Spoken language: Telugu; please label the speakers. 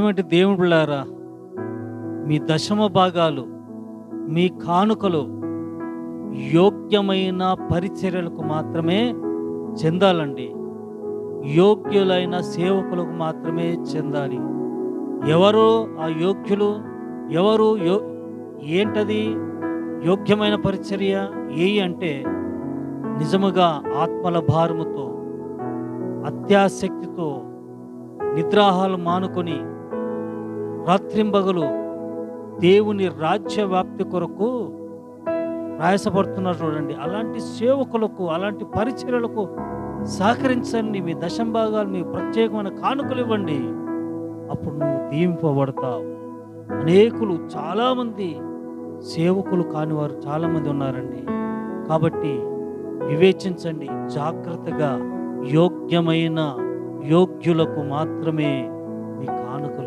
Speaker 1: ఏమంటే దేవుడులారా, మీ దశమ భాగాలు, మీ కానుకలు యోగ్యమైన పరిచర్యలకు మాత్రమే చెందాలండి. యోగ్యులైన సేవకులకు మాత్రమే చెందాలి. ఎవరు ఆ యోగ్యులు? ఎవరు ఏంటది యోగ్యమైన పరిచర్య? అంటే నిజముగా ఆత్మల భారముతో, అత్యాసక్తితో, నిద్రాహాలు మానుకొని రాత్రింబగలు దేవుని రాజ్య వ్యాప్తి కొరకు ప్రయాసపడుతున్నారు చూడండి. అలాంటి సేవకులకు, అలాంటి పరిచర్యలకు సహకరించండి. మీ దశంభాగాలు, మీ ప్రత్యేకమైన కానుకలు ఇవ్వండి. అప్పుడు నువ్వు దీవింపబడతావు. అనేకులు, చాలామంది సేవకులు కానివారు చాలామంది ఉన్నారండి. కాబట్టి వివేచించండి జాగ్రత్తగా. యోగ్యమైన యోగ్యులకు మాత్రమే మీ కానుకలు